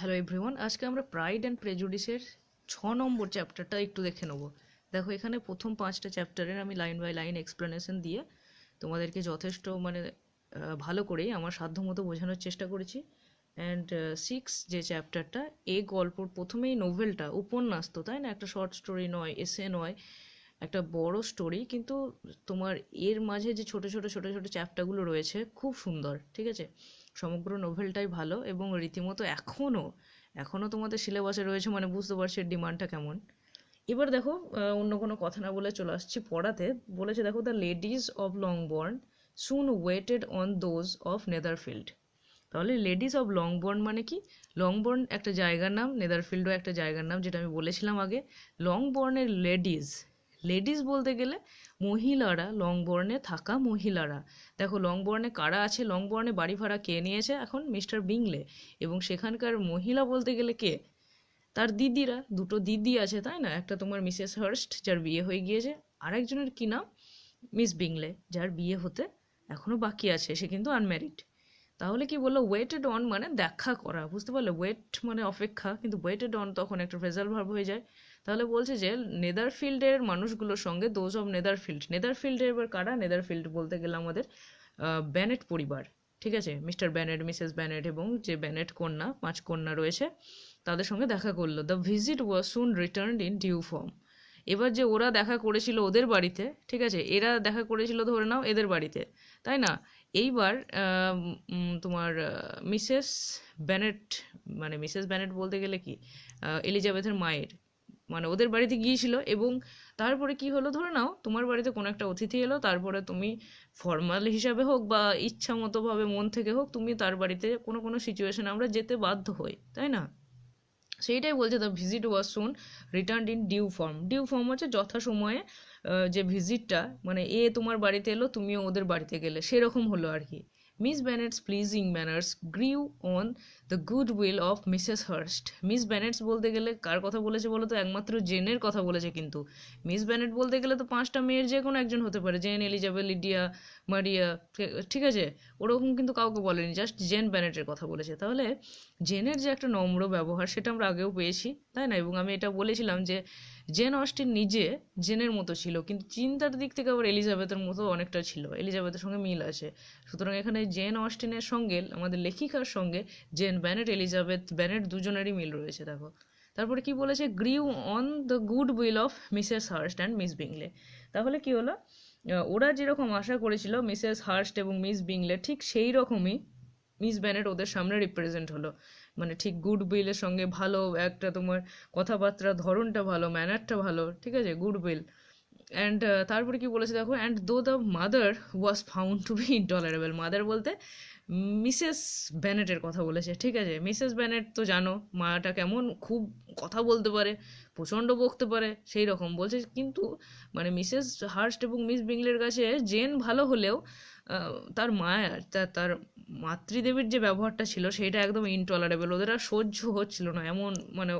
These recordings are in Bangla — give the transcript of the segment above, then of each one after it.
হ্যালো এভরিওয়ান, আজকে আমরা প্রাইড অ্যান্ড প্রেজুডিসের 6 নম্বর চ্যাপ্টারটা একটু দেখে নেব। দেখো, এখানে প্রথম 5টা চ্যাপ্টারের আমি লাইন বাই লাইন এক্সপ্লেনেশন দিয়ে তোমাদেরকে যথেষ্ট ভালো করেই আমার সাধ্যমতো বোঝানোর চেষ্টা করেছি। অ্যান্ড সিক্স যে চ্যাপ্টারটা, এই গল্পর প্রথমেই নোভেলটা উপন্যাস তো, তাই না? একটা শর্ট স্টোরি নয়, এসে নয়, একটা বড় স্টোরি, কিন্তু তোমার এর মাঝে যে ছোট ছোট ছোট ছোট চ্যাপ্টারগুলো রয়েছে খুব সুন্দর, ঠিক আছে? সমগ্র নোভেলটাই ভালো এবং রীতিমতো এখনও তোমাদের সিলেবাসে রয়েছে, মানে বুঝতে পারছি এর ডিমান্ডটা কেমন। এবার দেখো, অন্য কোনো কথা না বলে চলে আসছি পড়াতে। বলেছে দেখো, the ladies of Longbourn soon waited on those of Netherfield. তাহলে লেডিস অফ লংবর্ন মানে কি? লংবর্ন একটা জায়গার নাম, নেদারফিল্ডও একটা জায়গার নাম, যেটা আমি বলেছিলাম আগে। লংবর্নের লেডিস, লেডিস বলতে গেলে মহিলারা, লংবর্নে থাকা মহিলারা। দেখো, লংবর্নে কারা আছে? লংবর্নে বাড়ি ভাড়া কে নিয়েছে এখন? মিস্টার বিংলে। এবং সেখানকার মহিলা বলতে গেলে কে? তার দিদিরা, দুটো দিদি আছে, তাই না? একটা তোমার মিসেস হার্স্ট, যার বিয়ে হয়ে গিয়েছে। আরেকজনের কি নাম? মিস বিংলে, যার বিয়ে হতে এখনো বাকি আছে, সে কিন্তু আনম্যারিড। তাহলে কি বললো? ওয়েটেড অন মানে দেখা করা, বুঝতে পারলে? ওয়েট মানে অপেক্ষা, কিন্তু ওয়েটেড অন তখন একটা ফ্রেজাল ভার্ব হয়ে যায়। তাহলে বলছে যে নেদারফিল্ডের মানুষগুলোর সঙ্গে, দোজ অফ নেদারফিল্ড। নেদারফিল্ডের এবার কারা? নেদারফিল্ড বলতে গেলে আমাদের ব্যানেট পরিবার, ঠিক আছে? মিস্টার ব্যানেট, মিসেস ব্যানেট এবং যে ব্যানেট কন্যা, 5 কন্যা রয়েছে, তাদের সঙ্গে দেখা করলো। The visit was soon returned in due form. এবার যে ওরা দেখা করেছিল ওদের বাড়িতে, ঠিক আছে, এরা দেখা করেছিল ধরে নাও এদের বাড়িতে, তাই না? এইবার তোমার মিসেস ব্যানেট, মানে মিসেস ব্যানেট বলতে গেলে কি, এলিজাবেথের মায়ের, মানে ওদের বাড়িতে গিয়েছিল। এবং তারপরে কি হলো, ধরে নাও তোমার বাড়িতে কোনো একটা অতিথি এলো, তারপরে তুমি ফর্মাল হিসাবে হোক বা ইচ্ছা মতো ভাবে মন থেকে হোক, তুমি তার বাড়িতে কোনো কোনো সিচুয়েশনে আমরা যেতে বাধ্য হই, তাই না? সেইটাই বলছে, the visit was soon returned in due form. Due form হচ্ছে যথাসময়ে যে ভিজিটটা, মানে এ তোমার বাড়িতে এলো, তুমিও ওদের বাড়িতে গেলে, সেরকম হলো আর কি। Miss Bennet's pleasing manners grew on the good will of Mrs Hurst. Miss Bennet's বলতে গেলে কার কথা বলেছে বলো তো? একমাত্র জেনের কথা বলেছে। কিন্তু মিস ব্যানেট বলতে গেলে তো 5টা মেয়ের যে কোনো একজন হতে পারে, জেন, এলিজাবেথ, লিডিয়া, মারিয়া, ঠিক আছে? ওরকম কিন্তু কাউকে বলেনি, জাস্ট জেন ব্যানেটের কথা বলেছে। তাহলে জেনের যে একটা নম্র ব্যবহার, সেটা আমরা আগেও পেয়েছি, তাই না? এবং আমি এটা বলেছিলাম যে জেন অস্টিন নিজে জেনের মতো ছিল, কিন্তু চিন্তার দিক থেকে আবার এলিজাবেথের মতো অনেকটা ছিল, এলিজাবেথের সঙ্গে মিল আছে। সুতরাং এখানে জেন অস্টিনের সঙ্গে আমাদের লেখিকার সঙ্গে জেন ব্যানেট, এলিজাবেথ ব্যানেট দুজনেরই মিল রয়েছে। দেখো, তারপরে কি বলেছে? Grew on the good will of Mrs Hurst and Miss Bingley. তাহলে কি হলো? ওরা যেরকম আশা করেছিল মিসেস হার্স্ট এবং মিস বিংলে, ঠিক সেই রকমই মিস ব্যানেট ওদের সামনে রিপ্রেজেন্ট হলো। মানে ঠিক গুড উইলের সঙ্গে, ভালো একটা তোমার কথাবার্তার ধরনটা ভালো, ম্যানারটা ভালো, ঠিক আছে? Good will. অ্যান্ড তারপরে কি বলেছে দেখো, and though the mother was found to be intolerable. Mother বলতে মিসেস ব্যানেটের কথা বলেছে, ঠিক আছে? মিসেস ব্যানেট তো জানো মাটা কেমন, খুব কথা বলতে পারে, প্রচণ্ড বকতে পারে, সেই রকম বলছে। কিন্তু মানে মিসেস হার্স্ট এবং মিস বিংলের কাছে জেন ভালো হলেও তার মায়ের, তার মাতৃদেবীর যে ব্যবহারটা ছিল সেটা একদম ইনটলারেবল, ওদের আর সহ্য হচ্ছিল না এমন, মানে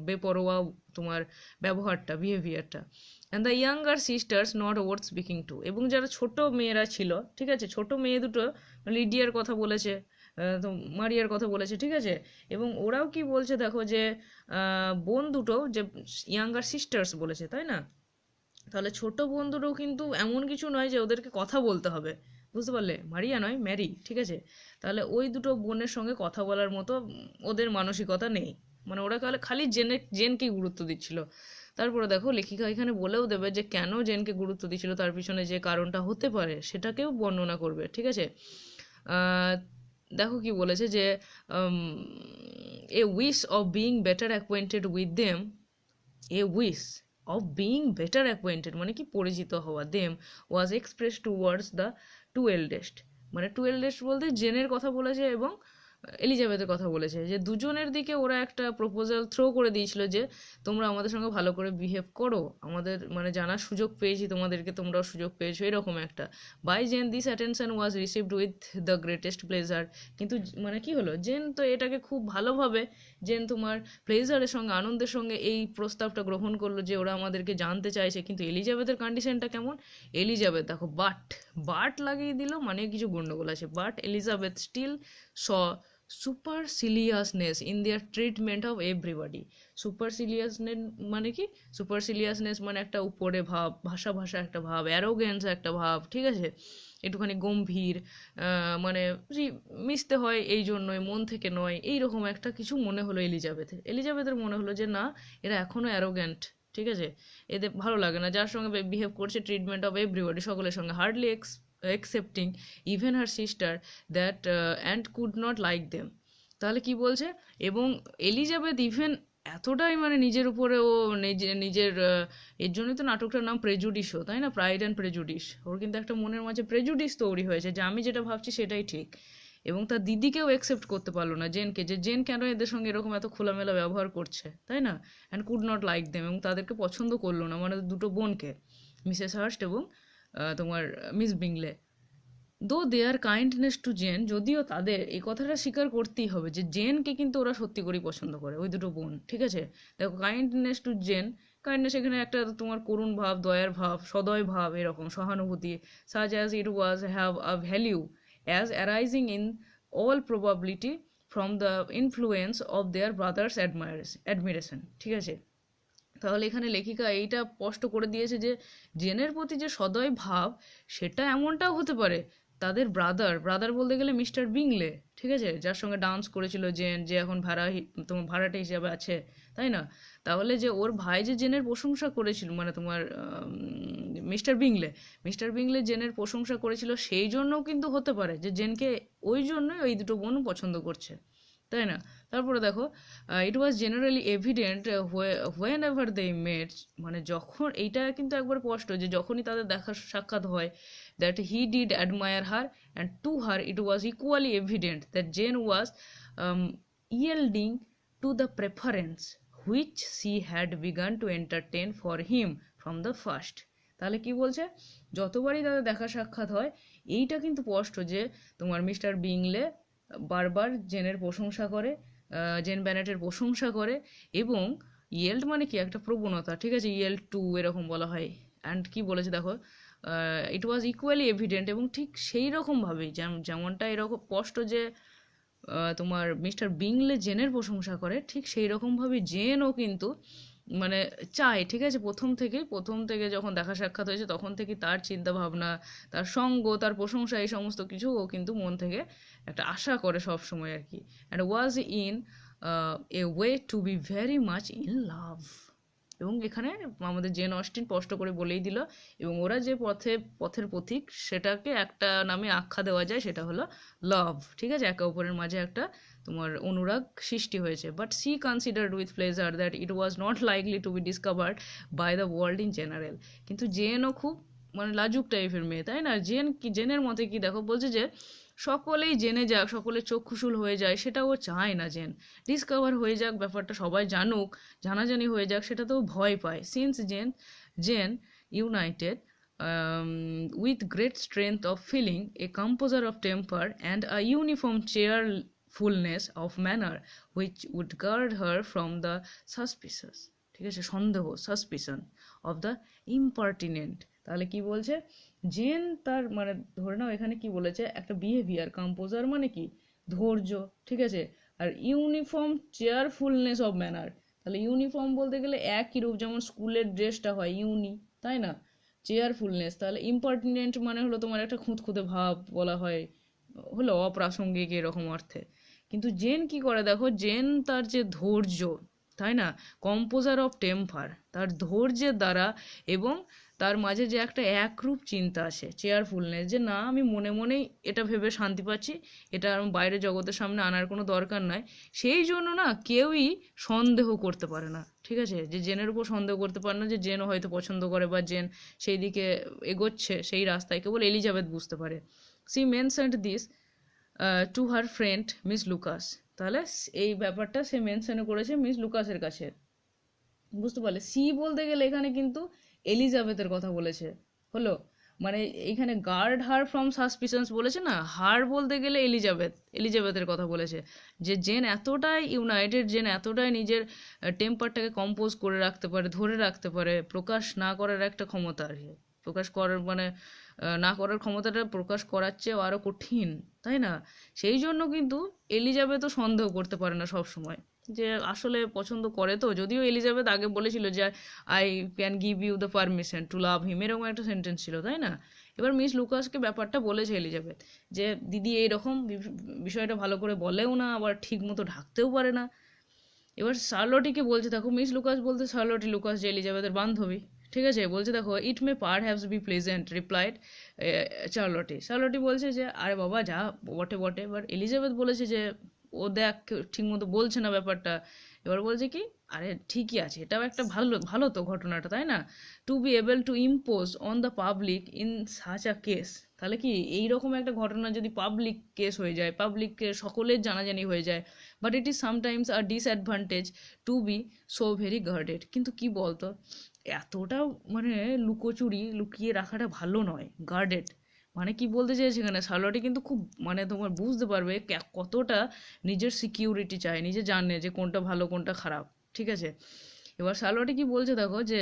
বেপরোয়া তোমার ব্যবহারটা, বিহেভিয়ারটা। And the younger sisters not worth speaking to. এবং যারা ছোট মেয়েরা ছিল, ঠিক আছে, ছোট মেয়ে দুটো, লিডিয়ার কথা বলেছে, তো মারিয়ার কথা বলেছে, ঠিক আছে? এবং ওরাও কি বলছে দেখো, যে বোন দুটো, যে ইয়াঙ্গার সিস্টার্স বলেছে, তাই না? তাহলে ছোট বোন দুটো কিন্তু এমন কিছু নয় যে ওদেরকে কথা বলতে হবে, বুঝতে পারলে? মারিয়া নয়, ম্যারি, ঠিক আছে? তাহলে ওই দুটো বোনের সঙ্গে কথা বলার মতো ওদের মানসিকতা নেই, মানে ওরা খালি জেনকেই গুরুত্ব দিচ্ছিল। তারপরে দেখো, লেখিকা এখানে বলেও দেবে যে কেন জেনকে গুরুত্ব দিচ্ছিল, তার পিছনে যে কারণটা হতে পারে সেটাকেও বর্ণনা করবে, ঠিক আছে? আহ, দেখো কি বলেছে, যে a wish of being better acquainted with them, a wish of being better acquainted মানে কি, পরিচিত হওয়া, them was express towards the two eldest. মানে টু এল্ডেস্ট বলতে জেনের কথা বলেছে এবং এলিজাবেথের কথা বলেছে, যে দুজনের দিকে ওরা একটা প্রপোজাল থ্রো করে দিয়েছিল, যে তোমরা আমাদের সঙ্গে ভালো করে বিহেভ করো, আমাদের মানে জানার সুযোগ পেয়েছি তোমাদেরকে, তোমরাও সুযোগ পেয়েছো, এরকম একটা। By Jane this attention was received with the greatest pleasure. কিন্তু মানে কি হলো, জেন তো এটাকে খুব ভালোভাবে, জেন তোমার প্লেজারের সঙ্গে, আনন্দের সঙ্গে এই প্রস্তাবটা গ্রহণ করলো, যে ওরা আমাদেরকে জানতে চাইছে। কিন্তু এলিজাবেথের কন্ডিশনটা কেমন? এলিজাবেথ দেখো, বাট লাগিয়ে দিল, মানে কিছু গন্ডগোল আছে। But Elizabeth still saw superciliousness in their treatment of everybody. Superciliousness মানে কি? সুপারসিলিয়াসনেস মানে একটা উপরে ভাব, ভাষা ভাষা একটা ভাব, অ্যারোগেন্স একটা ভাব, ঠিক আছে, একটুখানি গম্ভীর, মানে মিশতে হয় এই জন্যই, মন থেকে নয়, এইরকম একটা কিছু মনে হলো এলিজাবেথের মনে হলো যে না, এরা এখনও অ্যারোগ্যান্ট, ঠিক আছে, এদের ভালো লাগে না, যার সঙ্গে বিহেভ করছে ট্রিটমেন্ট অফ এভরিবডি, সকলের সঙ্গে, hardly accepting even her sister that and could not like them। তাহলে কি বলছে? এবং এলিজাবেথ ইভেন এতটাই মানে নিজের উপরে ও নিজের এর জন্যই তো নাটকটার নাম প্রেজুডিসও, তাই না? Pride and prejudice. ওর কিন্তু একটা মনের মাঝে প্রেজুডিস তৈরি হয়েছে যে আমি যেটা ভাবছি সেটাই ঠিক। এবং তার দিদিকেও অ্যাকসেপ্ট করতে পারলো না, জেনকে, যে জেন কেন এদের সঙ্গে এরকম এত খোলামেলা ব্যবহার করছে, তাই না? And could not like them, এবং তাদেরকে পছন্দ করলো না, মানে দুটো বোনকে, মিসেস হার্স্ট এবং তোমার মিস বিংলে। দো দেয়ার কাইন্ডনেস টু জেন, যদিও তাদের এই কথাটা স্বীকার করতেই হবে যে জেনকে কিন্তু ওরা সত্যি করেই পছন্দ করে, ওই দুটো বোন, ঠিক আছে। দেখো, কাইন্ডনেস টু জেন, কাইন্ডনেস এখানে একটা তোমার করুণ ভাব, দয়ার ভাব, সদয় ভাব, এরকম সহানুভূতি, such as it was have a value as arising in all probability from the influence of their brothers admiration, ঠিক আছে। তাহলে এখানে লেখিকা এইটা স্পষ্ট করে দিয়েছে যে জেনের প্রতি যে সদয় ভাব, সেটা এমনটাও হতে পারে তাদের ব্রাদার বলতে গেলে মিস্টার বিংলে, ঠিক আছে, যার সঙ্গে ডান্স করেছিল জেন, যে এখন তোমার ভাড়াটে হিসাবে আছে, তাই না? তাহলে যে ওর ভাই যে জেনের প্রশংসা করেছিল, মানে তোমার মিস্টার বিংলে জেনের প্রশংসা করেছিল, সেই জন্যও কিন্তু হতে পারে যে জেনকে ওই জন্যই ওই দুটো বোন পছন্দ করছে, তাই না? তারপরে দেখো, ইট ওয়াজ জেনারেলি এভিডেন্ট হোয়েন এভার দে মেট, মানে যখন, এইটা কিন্তু একবার স্পষ্ট যে যখনই তাদের দেখা সাক্ষাৎ হয়, that he did admire her, and to her it was equally evident that Jane was yielding to the preference which she had begun to entertain for him from the first। তাহলে কি বলছে? যতবারই তাদের দেখা সাক্ষাৎ হয়, এইটা কিন্তু স্পষ্ট যে তোমার মিস্টার বিংলে বারবার জেনের প্রশংসা করে, জেন ব্যানেটের প্রশংসা করে, এবং ইয়েল্ড মানে কি একটা প্রবণতা, ঠিক আছে, ইয়েল্ড টু এরকম বলা হয়। অ্যান্ড কি বলেছে দেখো, ইট ওয়াজ ইকুয়ালি এভিডেন্ট, এবং ঠিক সেই রকমভাবেই যেমনটা এরকম স্পষ্ট যে তোমার মিস্টার বিংলে জেনের প্রশংসা করে, ঠিক সেই রকমভাবে জেনও কিন্তু মানে চায়, ঠিক আছে, প্রথম থেকে যখন দেখা সাক্ষাৎ হয়েছে তখন থেকে তার চিন্তা ভাবনা, তার সঙ্গ, তার প্রশংসা, এই সমস্ত কিছু ও কিন্তু মন থেকে একটা আশা করে সব সময় আর কি। And was in a way to be very much in love. এবং এখানে আমাদের জেন অস্টিন স্পষ্ট করে বলেই দিল, এবং ওরা যে পথের পথিক, সেটাকে একটা নামে আখ্যা দেওয়া যায়, সেটা হলো লাভ, ঠিক আছে, একে অপরের মাঝে একটা তোমার অনুরাগ সৃষ্টি হয়েছে। But she considered with pleasure that it was not likely to be discovered by the world in general. কিন্তু জেনও খুব মানে লাজুক টাইপের মেয়ে, তাই না? জেনের মতে কি দেখো, বলছে যে সকলেই জেনে যাক, সকলের চক্ষুশূল হয়ে যায়, সেটা ও চায় না। জেন ডিসকভার হয়ে যাক, ব্যাপারটা সবাই জানুক, জানাজানি হয়ে যাক, সেটা তো ভয় পায়। Since Jane united with great strength of feeling, a composure of temper, and a uniform cheerfulness of manner which would guard her from the suspicious, ঠিক আছে, সন্দেহ, সাসপিশন অফ দ্য ইম্পার্টিনেন্ট। তাহলে কি বলছে? জেন তার মানে ধরে নাও এখানে কি বলেছে, একটা বিহেভিয়ার, কম্পোজার মানে কি ধৈর্য, ঠিক আছে, আর ইউনিফর্ম চেয়ারফুলনেস অফ ম্যানার। তাহলে ইউনিফর্ম বলতে গেলে একই রূপ, যেমন স্কুলের ড্রেসটা হয় ইউনি, তাই না? চেয়ারফুলনেস, তাহলে ইম্পার্টিনেন্ট মানে হলো তোমার একটা খুঁতখুঁতে ভাব বলা হয়, হলো অপ্রাসঙ্গিক এরকম অর্থে। কিন্তু জেন কি করে দেখো, জেন তার যে ধৈর্য, তাই না, কম্পোজার অফ টেম্পার, তার ধৈর্যের দ্বারা, এবং তার মাঝে যে একটা একরূপ চিন্তা আছে, চেয়ারফুলনেস, যে না আমি মনে মনেই এটা ভেবে শান্তি পাচ্ছি, এটা আমি বাইরে জগতের সামনে আনার কোনো দরকার নাই, সেই জন্য না কেউই সন্দেহ করতে পারে না, ঠিক আছে, যে জেনের উপর সন্দেহ করতে পারে না যে জেনও হয়তো পছন্দ করে বা জেন সেই দিকে এগোচ্ছে, সেই রাস্তায়, কেবল এলিজাবেথ বুঝতে পারে। She mentioned this to her friend Miss Lucas. তাহলে এই ব্যাপারটা সে মেনশন করেছে মিস লুকাসের কাছে, বুঝতে পারলে? সি বলতে গেলে এখানে কিন্তু এলিজাবেথের কথা বলেছে, হলো মানে এইখানে গার্ড হার ফ্রম সাসপিশনস বলেছে না, হার বলতে গেলে এলিজাবেথের কথা বলেছে, যে জেন এতটাই ইউনাইটেড, জেন এতটাই নিজের টেম্পারটাকে কম্পোজ করে রাখতে পারে, ধরে রাখতে পারে, প্রকাশ না করার একটা ক্ষমতা আর কি, প্রকাশ করার মানে না করার ক্ষমতাটা প্রকাশ করার চেয়েও আরও কঠিন, তাই না? সেই জন্য কিন্তু এলিজাবেথও সন্দেহ করতে পারে না সব সময় যে আসলে পছন্দ করে। তো যদিও এলিজাবেথ আগে বলেছিল যে I can give you the permission to love him, এরকম একটা সেন্টেন্স ছিল, তাই না? এবার মিস লুকাসকে ব্যাপারটা বলেছে এলিজাবেথ যে দিদি এইরকম বিষয়টা ভালো করে বলেও না, আবার ঠিক মতো ঢাকতেও পারে না। এবার শার্লটিকে বলছে, দেখো মিস লুকাস বলতে শার্লটি লুকাস যে এলিজাবেথের বান্ধবী, ঠিক আছে, বলছে দেখো ইট মে পার হ্যাভস বি প্লেজেন্ট রিপ্লাইড শার্লটি বলছে যে আরে বাবা যা বটে বটে। এবার এলিজাবেথ বলেছে যে ও দেখ ঠিক মতো বলছে না ব্যাপারটা। এবার বলছে কি আরে ঠিকই আছে, এটাও একটা ভালো ভালো তো ঘটনাটা, তাই না? To be able to impose on the public in such a case, তাহলে কি এইরকম একটা ঘটনা যদি পাবলিক কেস হয়ে যায়, পাবলিককে সকলের জানাজানি হয়ে যায়, but it is sometimes a disadvantage to be so very guarded. কিন্তু কি বলতো, এতটাও মানে লুকোচুরি লুকিয়ে রাখাটা ভালো নয়, গার্ডেড মানে কি বলতে চাইছে এখানে শার্লটি কিন্তু খুব মানে তোমার বুঝতে পারবে কতটা নিজের সিকিউরিটি চায়, নিজে জানে যে কোনটা ভালো কোনটা খারাপ, ঠিক আছে? এবার শার্লটি কি বলছে দেখো যে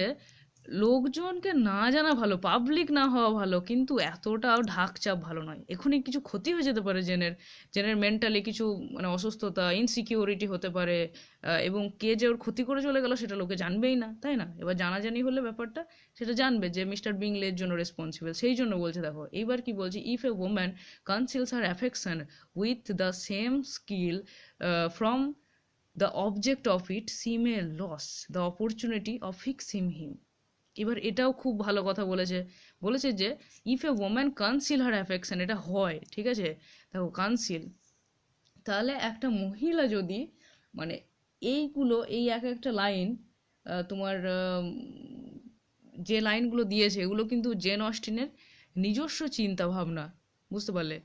লোকজনকে না জানা ভালো, পাবলিক না হওয়া ভালো, কিন্তু এতটাও ঢাকচাপ ভালো নয়। এখনই কিছু ক্ষতি হয়ে যেতে পারে জেনের, জেনের মেন্টালি কিছু মানে অসুস্থতা ইনসিকিউরিটি হতে পারে, এবং কে যে ওর ক্ষতি করে চলে গেল সেটা লোকে জানবেই না, তাই না? এবার জানাজানি হলে ব্যাপারটা সেটা জানবে যে মিস্টার বিংলের জন্য রেসপন্সিবল। সেই জন্য বলছে দেখো এইবার কি বলছে, if a woman conceals her affection with the same skill from the object of it, she may lose the opportunity of fixing him. এবার এটাও খুব ভালো কথা বলেছে, বলেছে যে if a woman conceal her affection, এটা হয়, ঠিক আছে? দেখো কনসিল, তাহলে একটা মহিলা যদি মানে এইগুলো এই এক একটা লাইন তোমার যে লাইনগুলো দিয়েছে এগুলো কিন্তু জেন অস্টিনের নিজস্ব চিন্তা ভাবনা, বুঝতে পারলে?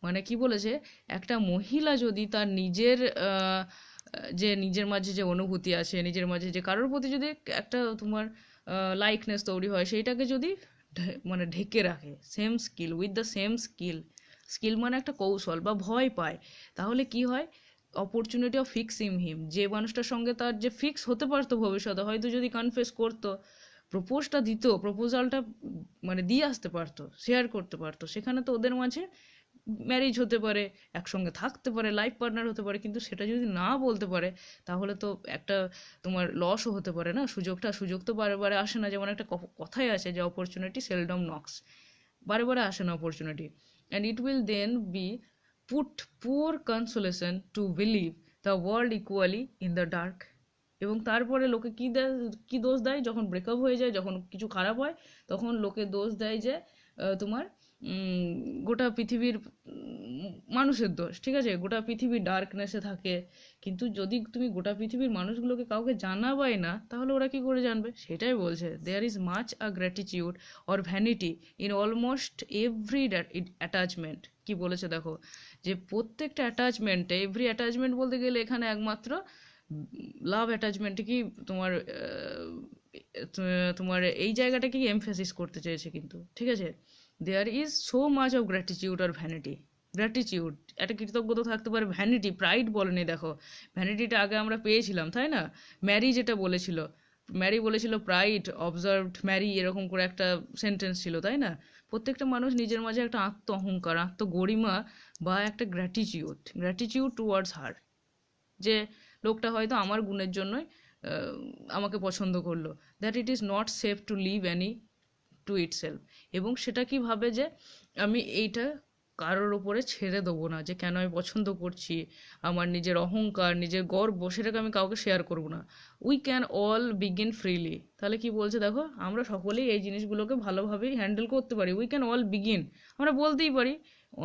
মানে কি বলেছে, একটা মহিলা যদি তার নিজের যে নিজের মাঝে যে অনুভূতি আছে, নিজের মাঝে যে কারোর প্রতি যদি একটা তোমার লাইকনেস তৈরি হয়, সেইটাকে যদি মানে ঢেকে রাখে, same skill with the same skill, skill মানে একটা কৌশল, বা ভয় পায়, তাহলে কি হয়, অপরচুনিটি অফ ফিক্সিং হিম, যে মানুষটার সঙ্গে তার যে ফিক্স হতে পারতো ভবিষ্যতে, হয়তো যদি কনফেস করতো, প্রপোজটা দিত, প্রপোজালটা মানে দিয়ে আসতে পারতো, শেয়ার করতে পারতো, সেখানে তো ওদের মাঝে ম্যারেজ হতে পারে, একসঙ্গে থাকতে পারে, লাইফ পার্টনার হতে পারে। কিন্তু সেটা যদি না বলতে পারে তাহলে তো একটা তোমার লসও হতে পারে না, সুযোগ তো বারে বারে আসে না। যেমন একটা কথাই আছে যে অপরচুনিটি সেলডম নক্স, বারে বারে আসে না opportunity, and it will then be put poor consolation to believe the world equally in the dark. এবং তারপরে লোকে কী দেয়, কী দোষ দেয়, যখন ব্রেকআপ হয়ে যায়, যখন কিছু খারাপ হয়, তখন লোকে দোষ দেয় যে তোমার গোটা পৃথিবীর মানুষের দোষ, ঠিক আছে, গোটা পৃথিবী ডার্কনেসে থাকে। কিন্তু যদি তুমি গোটা পৃথিবীর মানুষগুলোকে কাউকে জানাবাই না, তাহলে ওরা কি করে জানবে? সেটাই বলছে, there is much a gratitude or vanity in almost every attachment. কি বলেছে দেখো, যে প্রত্যেকটা অ্যাটাচমেন্টে, এভরি অ্যাটাচমেন্ট বলতে গেলে এখানে একমাত্র লাভ অ্যাটাচমেন্টে কি তোমার তোমার এই জায়গাটাকেই এমফেসিস করতে চেয়েছে কিন্তু, ঠিক আছে? There is so much of gratitude আর ভ্যানিটি, গ্র্যাটিটিউড একটা কৃতজ্ঞতা থাকতে পারে, ভ্যানিটি, প্রাইড বলেনি দেখো, ভ্যানিটিটা আগে আমরা পেয়েছিলাম, তাই না? ম্যারি যেটা বলেছিল, ম্যারি বলেছিল প্রাইড অবজার্ভড ম্যারি, এরকম করে একটা সেন্টেন্স ছিল, তাই না? প্রত্যেকটা মানুষ নিজের মাঝে একটা আত্ম অহংকার, আত্মগরিমা, বা একটা গ্র্যাটিটিউড টুয়ার্ডস হার, যে লোকটা হয়তো আমার গুণের জন্যই আমাকে পছন্দ করলো, that it is not safe to leave any to itself. এবং সেটা কি ভাবে যে আমি এইটা কারোর ওপরে ছেড়ে দেবো না, যে কেন আমি পছন্দ করছি, আমার নিজের অহংকার, নিজের গর্ব, সেটাকে আমি কাউকে শেয়ার করবো না। We can all begin freely, তাহলে কি বলছে দেখো, আমরা সকলেই এই জিনিসগুলোকে ভালোভাবেই হ্যান্ডেল করতে পারি। উই ক্যান অল বিগিন, আমরা বলতেই পারি,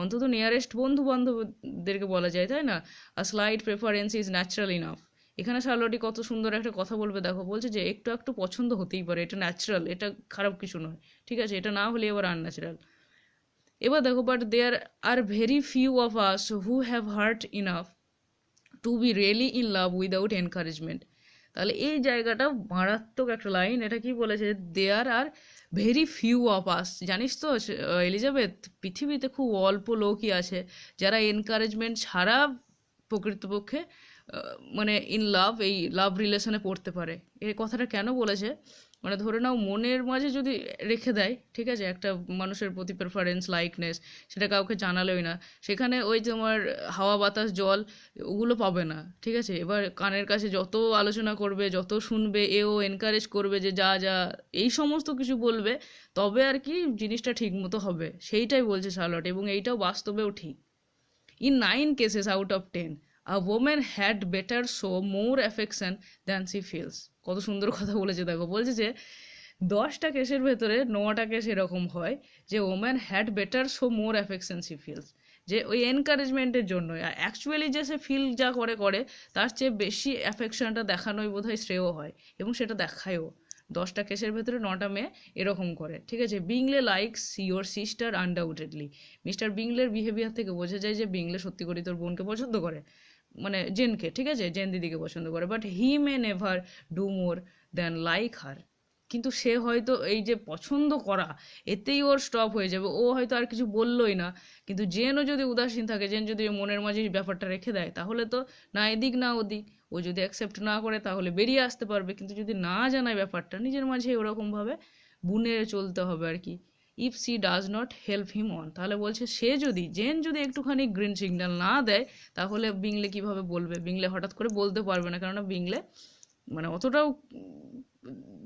অন্তত নিয়ারেস্ট বন্ধু বান্ধবদেরকে বলা যায়, তাই না? A slight preference is natural enough. এখানে শার্লটি কত সুন্দর একটা কথা বলবে দেখো, বলছে যে একটু একটু পছন্দ হতেই পারে, এটা ন্যাচারাল, এটা খারাপ কিছু নয়, ঠিক আছে? এটা না হলে এবার আনন্যাচারাল। এবার দেখো, but there are very few of us who have heart enough to be really in love without encouragement. তাহলে এই জায়গাটা মারাত্মক একটা লাইন। এটা কি বলেছে, there are very few of us, জানিস তো এলিজাবেথ, পৃথিবীতে খুব অল্প লোকই আছে যারা এনকারেজমেন্ট ছাড়া প্রকৃতপক্ষে মানে ইন লাভ, এই লাভ রিলেশনে পড়তে পারে। এই কথাটা কেন বলেছে, মানে ধরে নাও মনের মাঝে যদি রেখে দেয়, ঠিক আছে, একটা মানুষের প্রতি প্রেফারেন্স লাইকনেস, সেটা কাউকে জানালোই না, সেখানে ওই তোমার হাওয়া বাতাস জল ওগুলো পাবে না, ঠিক আছে। এবার কানের কাছে যত আলোচনা করবে, যত শুনবে, এও এনকারেজ করবে যে যা যা এই সমস্ত কিছু বলবে, তবে আর কি জিনিসটা ঠিক মতো হবে, সেইটাই বলছে শার্লট, এবং এইটাও বাস্তবেও ঠিক। In 9 cases out of 10, a woman had better show more affection than she feels. কত সুন্দর কথা বলেছে দেখো, বলছে যে 10টা কেসের ভেতরে 9টা কেস এরকম হয় যে woman had better show more affection she feels, যে ওই এনকারেজমেন্টের জন্য অ্যাকচুয়ালি যে সে ফিল যা করে করে তার চেয়ে বেশি অ্যাফেকশনটা দেখানোই বোধহয় শ্রেয় হয়, এবং সেটা দেখায়ও। 10টা কেসের ভেতরে 9টা মেয়ে এরকম করে, ঠিক আছে। Bingley likes your sister undoubtedly. Mister বিংলের বিহেভিয়ার থেকে বোঝা যায় যে বিংলে সত্যি করে তোর বোনকে পছন্দ করে, মানে জেনকে, ঠিক আছে, জেন দিদিকে পছন্দ করে। But he May never do more than like her. কিন্তু সে হয়তো এই যে পছন্দ করা, এতেই ওর স্টপ হয়ে যাবে, ও হয়তো আর কিছু বললোই না। কিন্তু জেনও যদি উদাসীন থাকে, জেন যদি মনের মাঝে ব্যাপারটা রেখে দেয়, তাহলে তো না এদিক না ওদিক, ও যদি অ্যাকসেপ্ট না করে তাহলে বেরিয়ে আসতে পারবে, কিন্তু যদি না জানায় ব্যাপারটা, নিজের মাঝে ওরকমভাবে বুনে চলতে হবে আর কি। If she does not help him on, তাহলে বলছে সে যদি, জেন যদি একটুখানি গ্রিন সিগন্যাল না দেয়, তাহলে বিংলে কিভাবে বলবে? বিংলে হঠাৎ করে বলতে পারবে না, কেননা বিংলে মানে অতটাও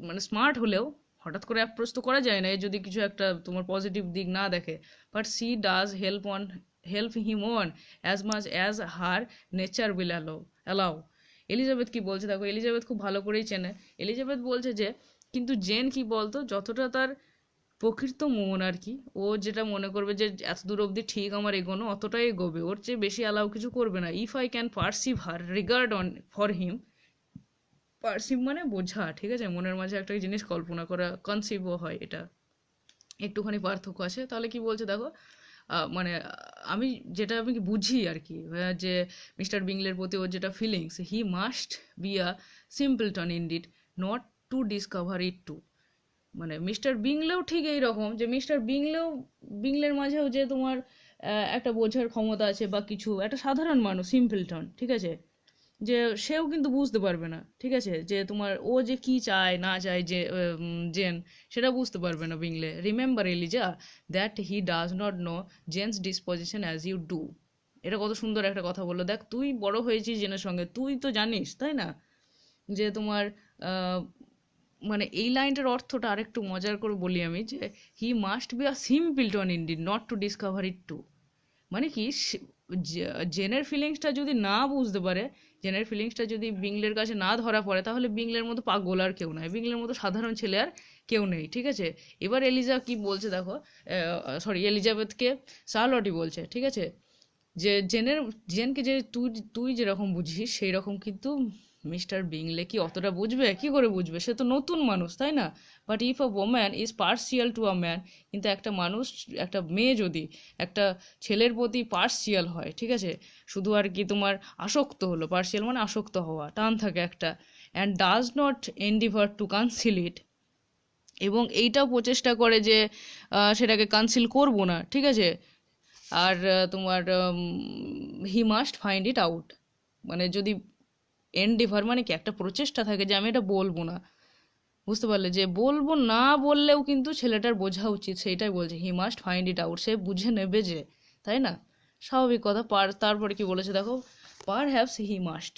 মানে স্মার্ট হলেও হঠাৎ করে অ্যাপ্রোচ তো করা যায় না, যদি কিছু একটা তোমার পজিটিভ দিক না দেখে। But she does help him on as much as her nature will allow. Elizabeth কি বলছে দেখো, এলিজাবেথ খুব ভালো করেই চেনে। এলিজাবেথ বলছে যে কিন্তু জেন কি বলতো, যতটা তার প্রকৃত মন আর কি, ও যেটা মনে করবে যে এত দূর অবধি ঠিক আমার এগোনো, অতটাই এগোবে, ওর চেয়ে বেশি অ্যালাউ কিছু করবে না। If I can perceive her regard on for him, perceive মানে বোঝা, ঠিক আছে, মনের মাঝে একটা জিনিস কল্পনা করা, কনসিভও হয়, এটা একটুখানি পার্থক্য আছে। তাহলে কি বলছে দেখো, মানে আমি যেটা আমি বুঝি আর কি, যে মিস্টার বিংলের প্রতি ওর যেটা feelings, he must be a simpleton indeed not to discover it too. মানে মিস্টার বিংলেও ঠিক এই রকম, যে মিস্টার বিংলের মাঝেও যে তোমার একটা বোঝার ক্ষমতা আছে বা কিছু, একটা সাধারণ মানুষ, সিম্পলটন, ঠিক আছে, যে সেও কিন্তু বুঝতে পারবে না, ঠিক আছে, যে তোমার ও যে কি চায় না চায়, যে জেন, সেটা বুঝতে পারবে না Bingley. Remember Eliza that he does not know Jane's disposition as you do. এটা কত সুন্দর একটা কথা বললো, দেখ তুই বড় হয়েছিস জেনের সঙ্গে, তুই তো জানিস, তাই না, যে তোমার মানে এই লাইনটার অর্থটা আরেকটু মজার করে বলি আমি, যে he must be a simpleton indeed not to discover it too. মানে কি, জেনের ফিলিংসটা যদি না বুঝতে পারে, জেনের ফিলিংসটা যদি বিংলের কাছে না ধরা পড়ে, তাহলে বিংলের মতো পাগল আর কেউ নাই, বিংলের মতো সাধারণ ছেলে আর কেউ নেই, ঠিক আছে। এবার এলিজা কি বলছে দেখো, এলিজাবেথকে শার্লটই বলছে, ঠিক আছে, যে জেনকে যে তুই তুই যেরকম বুঝিস সেই রকম কিন্তু মিস্টার বিংলে কি অতটা বুঝবে? কি করে বুঝবে? সে তো নতুন মানুষ, তাই না? But if a woman is partial to a man, কিন্তু একটা মানুষ, একটা মেয়ে যদি একটা ছেলের প্রতি পার্সিয়াল হয়, ঠিক আছে, শুধু আর কি তোমার আসক্ত হলো, পার্সিয়াল মানে আসক্ত হওয়া, টান থাকে একটা, and does not endeavour to conceal it, এবং এইটাও প্রচেষ্টা করে যে সেটাকে কনসিল করবো না, ঠিক আছে, আর তোমার হি মাস্ট ফাইন্ড ইট আউট, মানে যদি এন্ডিভার মানে কি একটা প্রচেষ্টা থাকে যে আমি এটা বলবো না, বুঝতে পারলে, যে বলবো না বললেও কিন্তু ছেলেটার বোঝা উচিত, সেইটাই বলছে, he must find it out, সে বুঝে নেবে যে, তাই না, স্বাভাবিক কথা। তারপরে কি বলেছে দেখো, পার হ্যাপস হি মাস্ট।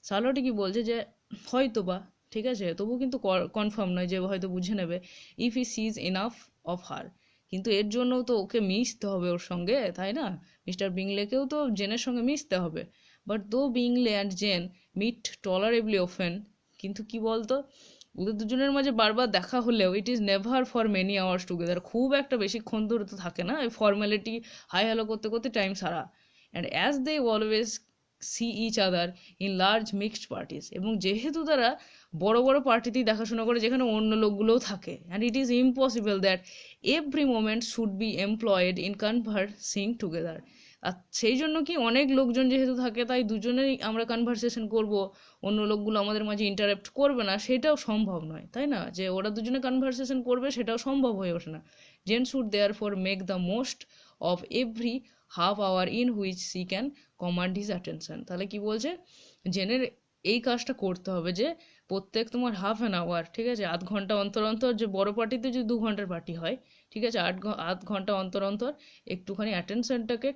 শার্লট কি বলছে যে হয়তো বা, ঠিক আছে, তবু কিন্তু কনফার্ম নয়, যে হয়তো বুঝে নেবে। If he sees enough of her, কিন্তু এর জন্যও তো ওকে মিশতে হবে ওর সঙ্গে, তাই না, মিস্টার বিংলেকেও তো জেনের সঙ্গে মিশতে হবে। বাট দো বিংলে অ্যান্ড জেন মিট টলারেবলি ওফেন, কিন্তু কি বলতো, ওদের দুজনের মাঝে বারবার দেখা হলেও it is never for many hours together, খুব একটা বেশিক্ষণ ধরে তো থাকে না, এই ফর্মালিটি হাই হ্যালো করতে করতে টাইম সারা। And as they always see each other in large mixed parties, এবং যেহেতু তারা বড় বড় পার্টিতেই দেখাশোনা করে যেখানে অন্য লোকগুলোও থাকে, and it is impossible that every moment should be employed in conversing together. আর সেই জন্য কি, অনেক লোকজন যেহেতু থাকে, তাই দুজনেই আমরা কনভারসেশন করব, অন্য লোকগুলো আমাদের মাঝে ইন্টারাপ্ট করবে না, সেটাও সম্ভব নয়, তাই না, যে ওরা দুজনে কনভারসেশন করবে সেটাও সম্ভব হয়ে ওঠে না। Jane should therefore make the most of every half hour in which she can command his attention. তাহলে কি বলছে, জেনের এই কাজটা করতে হবে যে প্রত্যেক তোমার হাফ অ্যান আওয়ার, ঠিক আছে, আধ ঘন্টা অন্তর অন্তর, যে বড় পার্টিতে যদি 2 ঘন্টার পার্টি হয়, ঠিক আছে, আধ ঘন্টা অন্তর অন্তর একটুখানি অ্যাটেনশনটাকে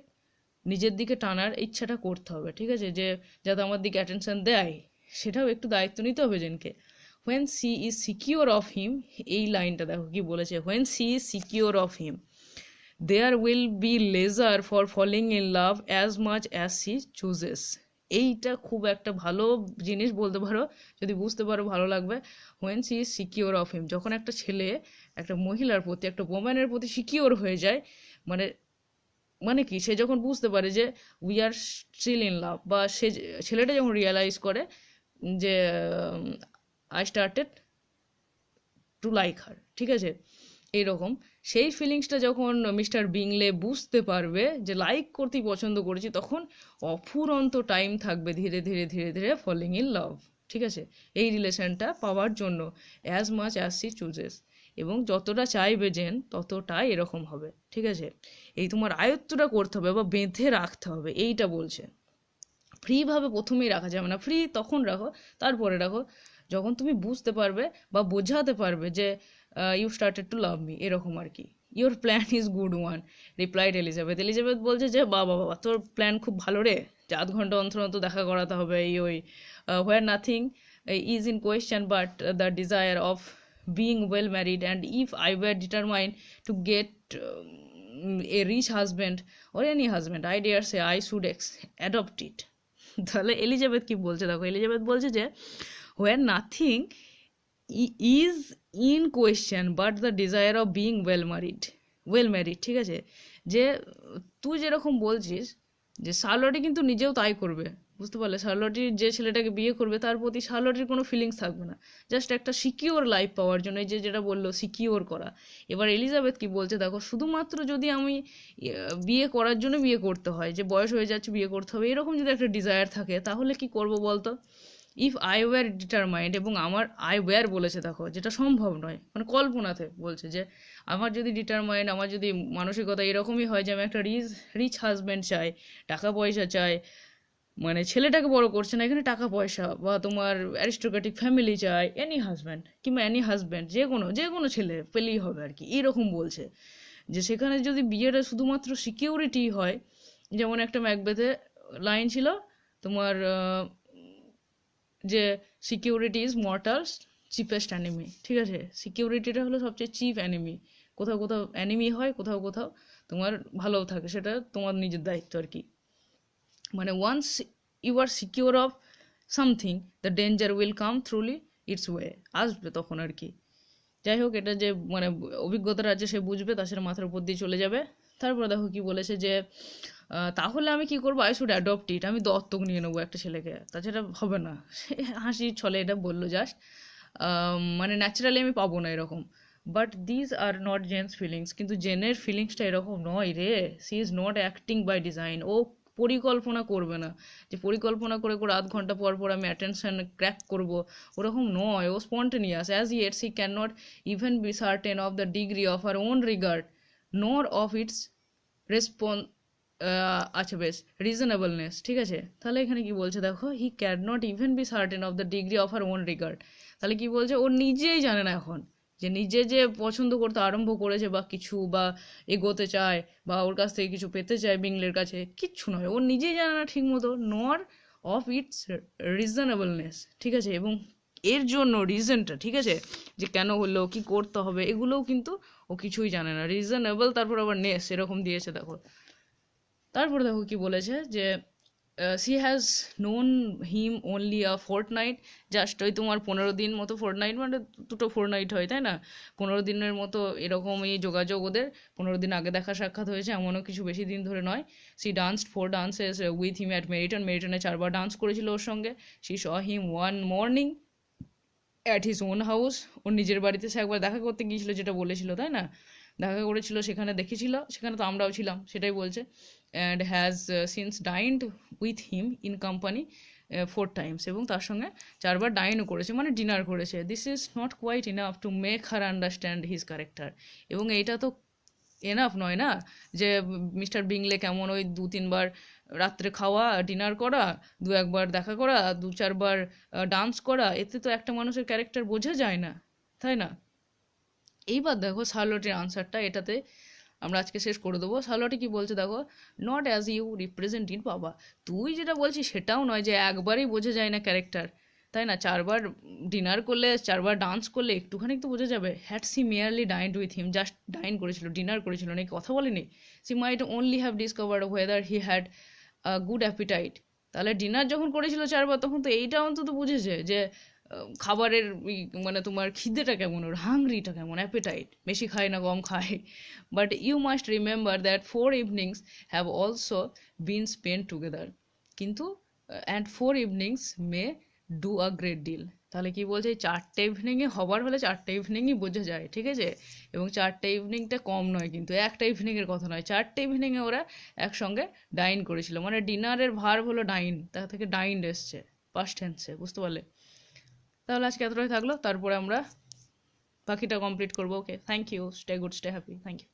নিজের দিকে টানার ইচ্ছাটা করতে হবে, ঠিক আছে, যে যাতে আমার দিকে অ্যাটেনশন দেয় সেটাও একটু দায়িত্ব নিতে হবে জেনকে। When she is secure of him, এই লাইনটা দেখো কি বলেছে, when she is secure of him there will be leisure for falling in love as much as she chooses. এইটা খুব একটা ভালো জিনিস বলতে পারো, যদি বুঝতে পারো ভালো লাগবে। when she is secure of him, যখন একটা ছেলে একটা মহিলার প্রতি, একটা ওম্যানের প্রতি সিকিওর হয়ে যায়, মানে মানে কি, সে যখন বুঝতে পারে যে we are still in love, বা সে ছেলেটা যখন রিয়েলাইজ করে যে I started to like her, ঠিক আছে, এইরকম সেই ফিলিংসটা যখন মিস্টার বিংলে বুঝতে পারবে যে লাইক করতেই পছন্দ করেছি, তখন অফুরন্ত টাইম থাকবে ধীরে ধীরে ধীরে ধীরে ফলিং ইন লাভ, ঠিক আছে, এই রিলেশনটা পাওয়ার জন্য, as much as she chooses, এবং যতটা চাইবে জেন ততটাই এরকম হবে, ঠিক আছে। এই তোমার আয়ত্তটা করতে হবে বা বেঁধে রাখতে হবে, এইটা বলছে। ফ্রিভাবে প্রথমেই রাখা যাবে না, ফ্রি তখন রাখো, তারপরে রাখো যখন তুমি বুঝতে পারবে বা বোঝাতে পারবে যে you started to love me, এরকম আর কি। Your plan is good one, replied Elizabeth. Elizabeth বলছে যে বাবা বাবা, তোর প্ল্যান খুব ভালো রে, যে আধ ঘন্টা অন্তর অন্তর দেখা করাতে হবে, এই ওই where nothing is in question but the desire of being well married, and if I were determined to get a rich husband or any husband, I dare say I should adopt it. তাহলে এলিজাবেথ কি বলছে দেখো, এলিজাবেথ বলছে যে where nothing is in question but the desire of being well married, ঠিক আছে, যে তুই যেরকম বলছিস যে শার্লটি কিন্তু নিজেও তাই করবে, বুঝতে পারলে, শার্লটির যে ছেলেটাকে বিয়ে করবে তার প্রতি শার্লটির কোনো ফিলিংস থাকবে না, জাস্ট একটা সিকিওর লাইফ পাওয়ার জন্য, এই যে যেটা বললো সিকিওর করা। এবার এলিজাবেথ কি বলছে দেখো, শুধুমাত্র যদি আমি বিয়ে করার জন্য বিয়ে করতে হয়, যে বয়স হয়ে যাচ্ছে বিয়ে করতে হবে, এরকম যদি একটা ডিজায়ার থাকে, তাহলে কি করব বলতো, ইফ আই ওয়ার ডিটারমাইন্ড, এবং আমার আই ওয়ার বলেছে দেখো, যেটা সম্ভব নয়, মানে কল্পনাতে বলছে যে আমার যদি ডিটারমাইন্ড, আমার যদি মানসিকতা এরকমই হয় যে আমি একটা রিচ হাজব্যান্ড চাই, টাকা পয়সা চাই, মানে ছেলেটাকে বড় করছে না এখানে, টাকা পয়সা বা তোমার অ্যারিস্টোক্রেটিক ফ্যামিলি চাই, এনি হাজব্যান্ড, কিংবা এনি হাজব্যান্ড, যে কোনো ছেলে পেলেই হবে আর কি, এরকম বলছে। যে সেখানে যদি বিয়েটা শুধুমাত্র সিকিউরিটি হয়, যেমন একটা ম্যাকবেথে লাইন ছিল তোমার, যে security is mortals cheapest enemy, ঠিক আছে, সিকিউরিটিটা হলো সবচেয়ে চিপ অ্যানিমি, কোথাও কোথাও অ্যানিমি হয়, কোথাও কোথাও তোমার ভালোও থাকে, সেটা তোমার নিজের দায়িত্ব আর কি। মানে once you are secure of something, the danger will come throughly its way, আসবে তখন আর কি। যাই হোক, এটা যে মানে অভিজ্ঞতার আছে সে বুঝবে, তাছাড়া মাথার উপর দিয়ে চলে যাবে। তারপর দেখো কি বলেছে যে তাহলে আমি কি করবো, আই শুড অ্যাডপ্ট ইট, আমি দত্তক নিয়ে নেবো একটা ছেলেকে, তাছাড়া হবে না। সে হাসির ছলে এটা বললো জাস্ট, মানে ন্যাচারালি আমি পাবো না এরকম। But these are not Jane's feelings, কিন্তু জেনের ফিলিংসটা এরকম নয় রে, she is not acting by design, ও পরিকল্পনা করবে না, যে পরিকল্পনা করে করে আধ ঘন্টা পর পর আমি অ্যাটেনশন ক্র্যাক করবো, ওরকম নয়, ও spontaneous, as yet she can not even be certain of the degree of her own regard nor of its আচ্ছা বেশ রিজনেবলনেস, ঠিক আছে। তাহলে এখানে কি বলছে দেখো, he can not even be certain of the degree of her own regard, তাহলে কি বলছে, ও নিজেই জানে না এখন যে নিজে যে পছন্দ করতে আরম্ভ করেছে বা কিছু, বা এগোতে চায় বা ওর কাছ থেকে কিছু পেতে চায় বিংলের কাছে, কিচ্ছু নয়, ও নিজেই জানে না ঠিক মতো, নর অফ ইটস রিজনেবলনেস, ঠিক আছে, এবং এর জন্য রিজনটা, ঠিক আছে, যে কেন হলো, কি করতে হবে, এগুলোও কিন্তু ও কিছুই জানে না। রিজনেবল তারপর আবার নেস এরকম দিয়েছে দেখো। তারপরে দেখো কি বলেছে যে she has known him only a fortnight, just ওই তোমার 15 দিন মতো, ফোর্টনাইট মানে দুটো ফোর্টনাইট হয় তাই না, 15 দিনের মতো এরকমই যোগাযোগ ওদের, 15 দিন আগে দেখা সাক্ষাৎ হয়েছে, এমনও কিছু বেশি দিন ধরে নয়। She danced 4 dances with him at মেরিটনে 4বার ডান্স করেছিল ওর সঙ্গে। She saw him one morning at his own house, ওর নিজের বাড়িতে সে একবার দেখা করতে গিয়েছিল, যেটা বলেছিল তাই না, দেখা করেছিল, সেখানে দেখেছিল, সেখানে তো আমরাও ছিলাম, সেটাই বলছে। And has since dined with him in company 4 times, এবং তার সঙ্গে 4বার ডাইনও করেছে, মানে ডিনার করেছে। This is not quite enough to make her understand his character, এবং এইটা তো এনাফ নয় না, যে মিস্টার বিংলে কেমন ওই 2-3বার রাত্রে খাওয়া, ডিনার করা, দু একবার দেখা করা, দু চারবার ডান্স করা, এতে তো একটা মানুষের ক্যারেক্টার বোঝা যায় না, তাই না? এইবার দেখো শার্লটের আনসারটা, এটাতে আমরা আজকে শেষ করে দেবো। শার্লটে কি বলছে দেখো, not as you represent in বাবা, তুই যেটা বলছিস সেটাও নয় যে একবারই বোঝা যায় না ক্যারেক্টার, তাই না? চারবার ডিনার করলে, চারবার ডান্স করলে একটুখানি তো বোঝা যাবে। Had she merely dined with him, just dine করেছিল, ডিনার করেছিল, নাকি কথা বলেনি। She might only have discovered whether he had good appetite. তাহলে ডিনার যখন করেছিল চারবার, তখন তো এইটা অন্তত বুঝেছে যে খাবারের মানে তোমার খিদেটা কেমন, ওর হাংরিটা কেমন, অ্যাপেটাইট, বেশি খায় না কম খায়। But you must remember that 4 evenings have also been spend together, কিন্তু and 4 evenings may do a great deal. তাহলে কি বলছে, এই 4টে ইভিনিংয়ে হবার হলে 4টে ইভিনিংই বোঝা যায়, ঠিক আছে? এবং 4টে ইভিনিংটা কম নয়, কিন্তু একটা ইভিনিংয়ের কথা নয়, 4টে ইভিনিংয়ে ওরা একসঙ্গে ডাইন করেছিল। মানে ডিনারের ভার্ব হলো ডাইন, তা থেকে ডাইন্ড এসছে পাস্ট টেন্সে, বুঝতে পারলে? তাহলে আজকে এতটাই থাকলো, তারপরে আমরা বাকিটা কমপ্লিট করবো। Okay, thank you, stay good, stay happy, thank you.